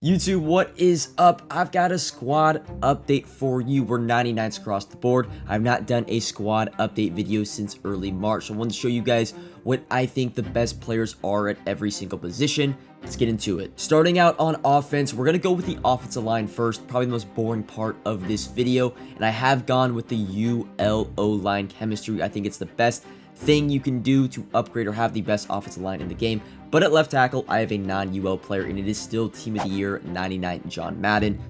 YouTube, what is up? I've got a squad update for you. We're 99s across the board. I've not done a squad update video since early March. So I wanted to show you guys what I think the best players are at every single position. Let's get into it. Starting out on offense, we're going to go with the offensive line first, probably the most boring part of this video. And I have gone with the ULO line chemistry. I think it's the best thing you can do to upgrade or have the best offensive line in the game. But at left tackle, I have a non-UL player, and it is still Team of the Year 99 John Madden.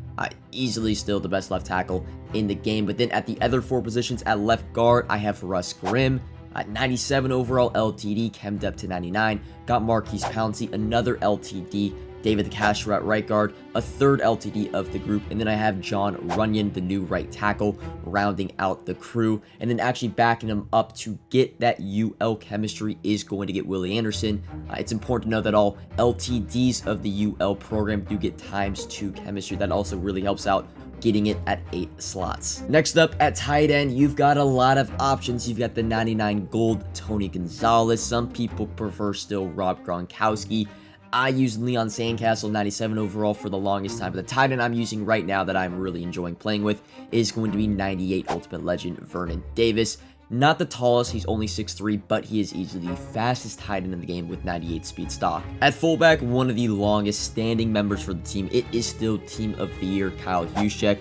Easily still the best left tackle in the game. But then at the other four positions, at left guard, I have Russ Grimm. 97 overall LTD, chemmed up to 99. Got Marquise Pouncey, another LTD. David the Castro at right guard, a third LTD of the group, and then I have John Runyon, the new right tackle, rounding out the crew, and then actually backing him up to get that UL chemistry is going to get Willie Anderson. It's important to know that all LTDs of the UL program do get ×2 chemistry. That also really helps out getting it at 8 slots. Next up at tight end, you've got a lot of options. You've got the 99 gold Tony Gonzalez. Some people prefer still Rob Gronkowski. I used Leon Sandcastle, 97 overall for the longest time, but the tight end I'm using right now that I'm really enjoying playing with is going to be 98 Ultimate Legend Vernon Davis. Not the tallest, he's only 6'3", but he is easily the fastest tight end in the game with 98 speed stock. At fullback, one of the longest standing members for the team, it is still Team of the Year Kyle Juszczyk.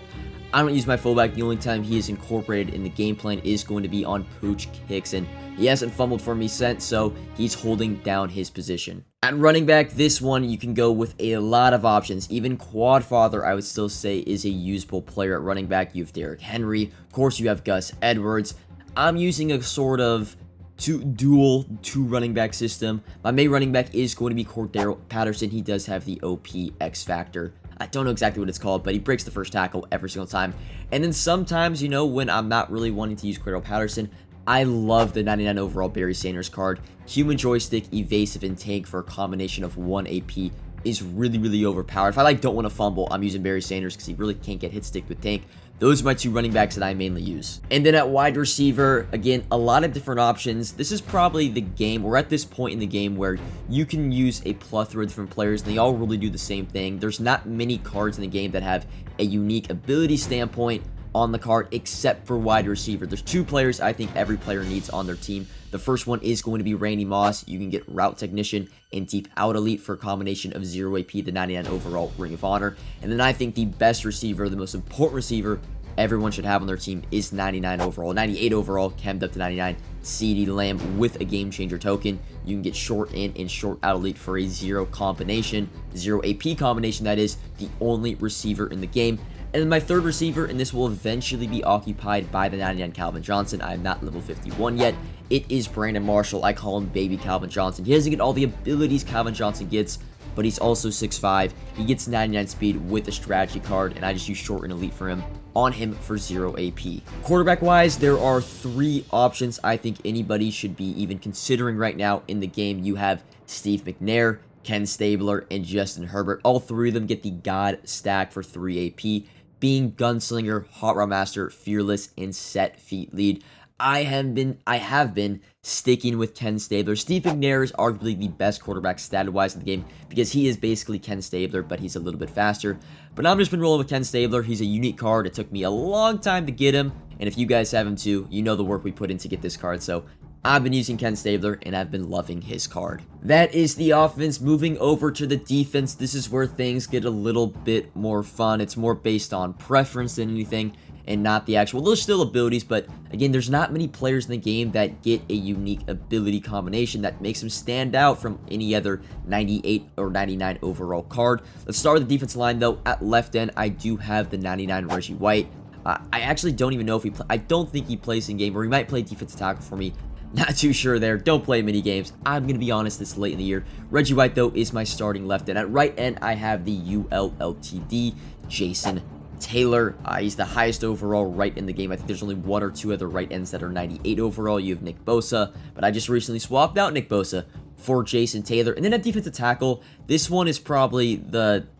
I don't use my fullback. The only time he is incorporated in the game plan is going to be on Pooch Kicks, and he hasn't fumbled for me since, so he's holding down his position. At running back, this one you can go with a lot of options. Even Quadfather, I would still say, is a usable player at running back. You have Derrick Henry. Of course, you have Gus Edwards. I'm using a sort of dual running back system. My main running back is going to be Cordero Patterson. He does have the OP X factor. I don't know exactly what it's called, but he breaks the first tackle every single time. And then sometimes, you know, when I'm not really wanting to use Cordero Patterson, I love the 99 overall Barry Sanders card. Human joystick, evasive, and tank for a combination of 1 AP is really overpowered. If I don't want to fumble, I'm using Barry Sanders because he really can't get hit stick with tank. Those are my two running backs that I mainly use. And then at wide receiver, again, a lot of different options. This is probably the game. We're at this point in the game where you can use a plethora of different players, and they all really do the same thing. There's not many cards in the game that have a unique ability standpoint on the card except for wide receiver. There's two players I think every player needs on their team. The first one is going to be Randy Moss. You can get Route Technician and Deep Out Elite for a combination of 0 AP, the 99 overall Ring of Honor. And then I think the best receiver, the most important receiver everyone should have on their team is 99 overall. 98 overall, chemmed up to 99, CeeDee Lamb with a Game Changer token. You can get short in and short out elite for a 0 combination, 0 AP combination, that is the only receiver in the game. And then my third receiver, and this will eventually be occupied by the 99 Calvin Johnson. I am not level 51 yet. It is Brandon Marshall. I call him Baby Calvin Johnson. He doesn't get all the abilities Calvin Johnson gets, but he's also 6'5". He gets 99 speed with a strategy card, and I just use short and elite for him on him for 0 AP. Quarterback-wise, there are 3 options I think anybody should be even considering right now in the game. You have Steve McNair, Ken Stabler, and Justin Herbert. All 3 of them get the God stack for 3 AP, being Gunslinger, Hot Rod Master, Fearless, and Set Feet Lead. I have been sticking with Ken Stabler. Steve McNair is arguably the best quarterback stat-wise in the game because he is basically Ken Stabler, but he's a little bit faster. But I've just been rolling with Ken Stabler. He's a unique card. It took me a long time to get him, and if you guys have him too, you know the work we put in to get this card, so I've been using Ken Stabler, and I've been loving his card. That is the offense. Moving over to the defense, this is where things get a little bit more fun. It's more based on preference than anything, and not the actual. There's still abilities, but again, there's not many players in the game that get a unique ability combination that makes them stand out from any other 98 or 99 overall card. Let's start with the defensive line, though. At left end, I do have the 99 Reggie White. I actually don't even know if I don't think he plays in game, or he might play defensive tackle for me. Not too sure there. Don't play mini games. I'm going to be honest, this late in the year. Reggie White, though, is my starting left end. At right end, I have the ULLTD, Jason Taylor. He's the highest overall right in the game. I think there's only 1 or 2 other right ends that are 98 overall. You have Nick Bosa, but I just recently swapped out Nick Bosa for Jason Taylor. And then at defensive tackle, this one is probably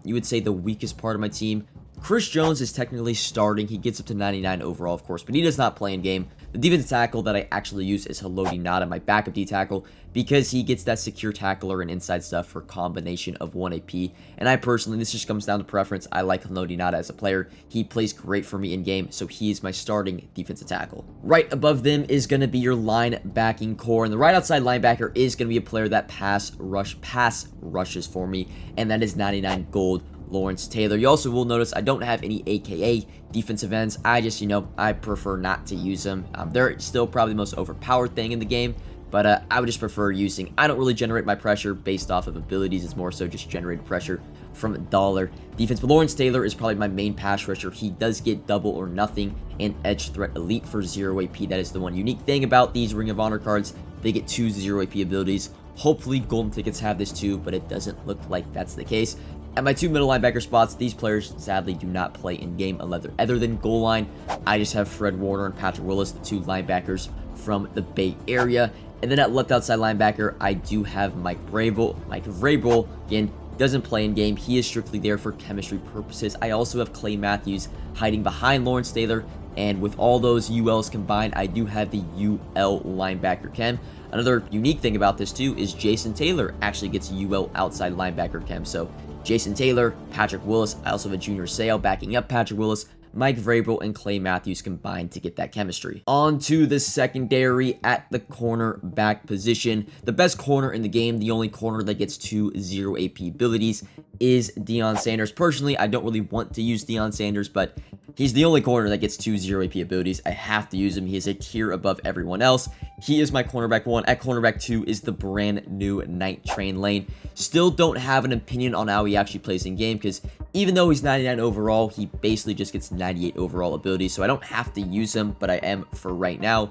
you would say the weakest part of my team. Chris Jones is technically starting. He gets up to 99 overall, of course, but he does not play in game. The The defensive tackle that I actually use is Haloti Ngata, my backup D tackle, because he gets that secure tackler and inside stuff for combination of 1 AP. And I personally, this just comes down to preference. I like Haloti Ngata as a player. He plays great for me in game, so he is my starting defensive tackle. Right above them is going to be your linebacking core, and the right outside linebacker is going to be a player that pass rushes for me, and that is 99 gold Lawrence Taylor. You also will notice I don't have any AKA defensive ends. I just, I prefer not to use them. They're still probably the most overpowered thing in the game, but I would just prefer using, I don't really generate my pressure based off of abilities. It's more so just generated pressure from dollar defense. But Lawrence Taylor is probably my main pass rusher. He does get double or nothing and edge threat elite for 0 AP. That is the one unique thing about these Ring of Honor cards. They get 2 0 AP abilities. Hopefully golden tickets have this too, but it doesn't look like that's the case. At my 2 middle linebacker spots, these players sadly do not play in game other than goal line. I just have Fred Warner and Patrick Willis, the 2 linebackers from the Bay Area. And then at left outside linebacker, I do have Mike Vrabel. Again, doesn't play in game. He is strictly there for chemistry purposes. I also have Clay Matthews hiding behind Lawrence Taylor. And with all those ULs combined, I do have the UL linebacker chem. Another unique thing about this too is Jason Taylor actually gets UL outside linebacker chem. So Jason Taylor, Patrick Willis, I also have a Junior Seau backing up Patrick Willis, Mike Vrabel, and Clay Matthews combined to get that chemistry. On to the secondary at the cornerback position. The best corner in the game, the only corner that gets 2 0 AP abilities, is Deion Sanders. Personally, I don't really want to use Deion Sanders, but he's the only corner that gets 2 0 AP abilities. I have to use him. He is a tier above everyone else. He is my cornerback 1. At cornerback 2 is the brand new Night Train Lane. Still don't have an opinion on how he actually plays in game, because even though he's 99 overall, he basically just gets 98 overall abilities, so I don't have to use him, but I am for right now.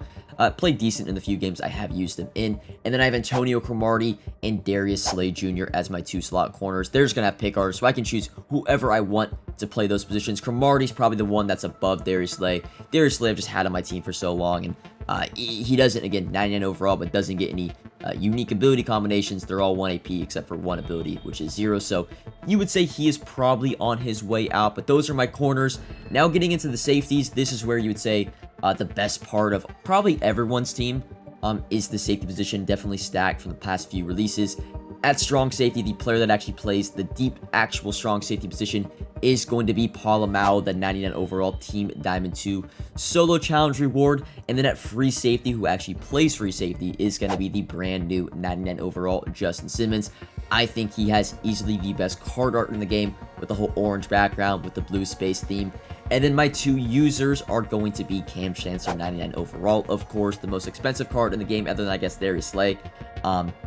Played decent in the few games I have used him in. And then I have Antonio Cromartie and Darius Slay Jr. as my 2 slot corners. They're just going to have pick orders, so I can choose whoever I want to play those positions. Cromartie's probably the one that's above Darius Slay. Darius Slay I've just had on my team for so long, and he doesn't, again, 99 overall, but doesn't get any unique ability combinations. They're all 1 AP except for 1 ability, which is 0. So you would say he is probably on his way out, but those are my corners. Now getting into the safeties, this is where you would say the best part of probably everyone's team is the safety position, definitely stacked from the past few releases. At strong safety, the player that actually plays the deep, actual strong safety position is going to be Paul Amau, the 99 overall Team Diamond 2 solo challenge reward. And then at free safety, who actually plays free safety, is going to be the brand new 99 overall Justin Simmons. I think he has easily the best card art in the game, with the whole orange background with the blue space theme. And then my 2 users are going to be Kam Chancellor, 99 overall, of course, the most expensive card in the game, other than, I guess, Darius Slay.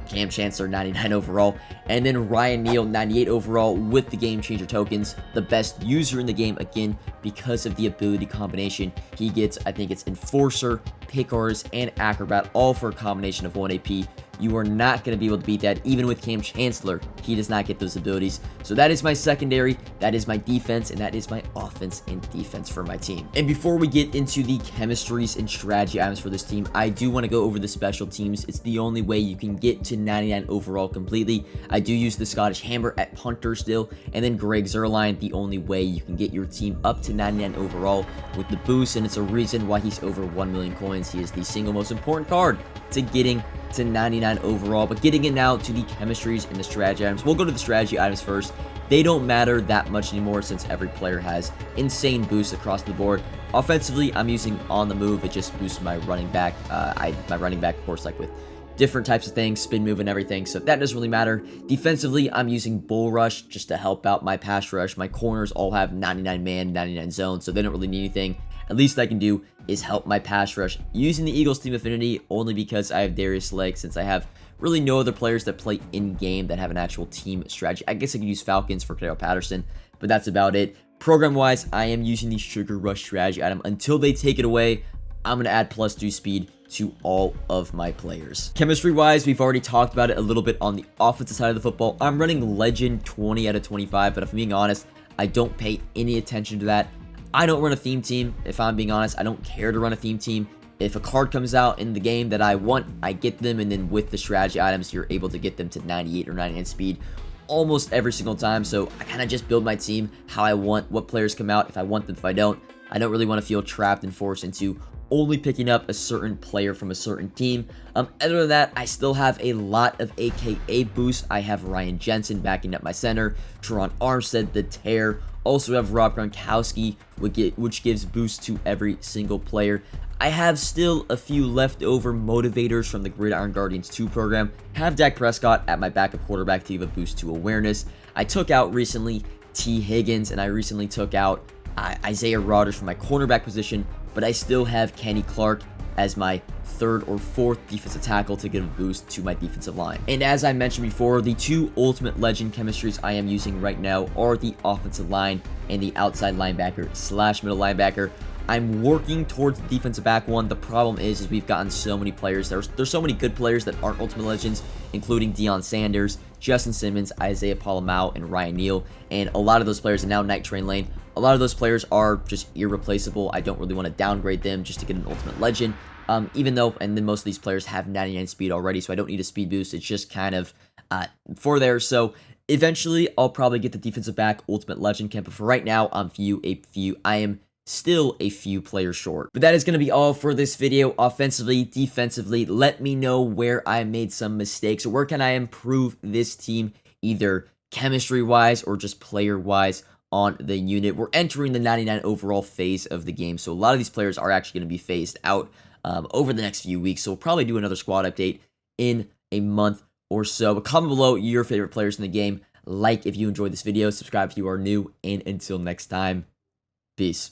Kam Chancellor, 99 overall, and then Ryan Neal, 98 overall, with the Game Changer tokens, the best user in the game, again, because of the ability combination. He gets, I think it's Enforcer, Pick Artist, and Acrobat, all for a combination of 1 AP. You are not going to be able to beat that, even with Kam Chancellor. He does not get those abilities. So that is my secondary, that is my defense, and that is my offense and defense for my team. And before we get into the chemistries and strategy items for this team, I do want to go over the special teams. It's the only way you can get to 99 overall completely. I do use the Scottish Hammer at punter still, and then Greg Zuerlein, the only way you can get your team up to 99 overall with the boost, and it's a reason why he's over 1 million coins. He is the single most important card to getting to 99 overall. But getting it now to the chemistries and the strategy items, we'll go to the strategy items first. They don't matter that much anymore since every player has insane boosts across the board. Offensively, I'm using On the Move. It just boosts my running back. My running back, of course, like with different types of things, spin move and everything, so that doesn't really matter. Defensively, I'm using Bull Rush just to help out my pass rush. My corners all have 99 man, 99 zone, so they don't really need anything. At least I can do is help my pass rush using the Eagles team affinity, only because I have Darius Slay, since I have really no other players that play in-game that have an actual team strategy. I guess I could use Falcons for Cordell Patterson, but that's about it. Program-wise, I am using the Sugar Rush strategy item. Until they take it away, I'm going to add +2 speed to all of my players. Chemistry-wise, we've already talked about it a little bit on the offensive side of the football. I'm running Legend 20 out of 25, but if I'm being honest, I don't pay any attention to that. I don't run a theme team. If I'm being honest, I don't care to run a theme team. If a card comes out in the game that I want, I get them, and then with the strategy items, you're able to get them to 98 or 99 speed almost every single time. So I kind of just build my team how I want, what players come out, if I want them, if I don't. I don't really want to feel trapped and forced into only picking up a certain player from a certain team. Other than that, I still have a lot of AKA boosts. I have Ryan Jensen backing up my center, Teron Armstead, the Tear. Also have Rob Gronkowski, which gives boosts to every single player. I have still a few leftover motivators from the Gridiron Guardians 2 program. Have Dak Prescott at my backup quarterback to give a boost to awareness. I took out recently T. Higgins, and I recently took out Isaiah Rodgers from my cornerback position, but I still have Kenny Clark as my third or fourth defensive tackle to give a boost to my defensive line. And as I mentioned before, the two ultimate legend chemistries I am using right now are the offensive line and the outside linebacker / middle linebacker. I'm working towards the defensive back one. The problem is we've gotten so many players. There's so many good players that aren't ultimate legends, including Deion Sanders, Justin Simmons, Isaiah Polamau, and Ryan Neal. And a lot of those players, and now Night Train Lane, a lot of those players are just irreplaceable. I don't really want to downgrade them just to get an ultimate legend. Even though, and then most of these players have 99 speed already, so I don't need a speed boost. It's just kind of for there. So eventually, I'll probably get the defensive back ultimate legend camp. But for right now, I am still a few players short. But that is going to be all for this video. Offensively, defensively, let me know where I made some mistakes, or where can I improve this team, either chemistry-wise or just player-wise on the unit. We're entering the 99 overall phase of the game, so a lot of these players are actually going to be phased out over the next few weeks, so we'll probably do another squad update in a month or so. But comment below your favorite players in the game. Like if you enjoyed this video, subscribe if you are new, and until next time, peace.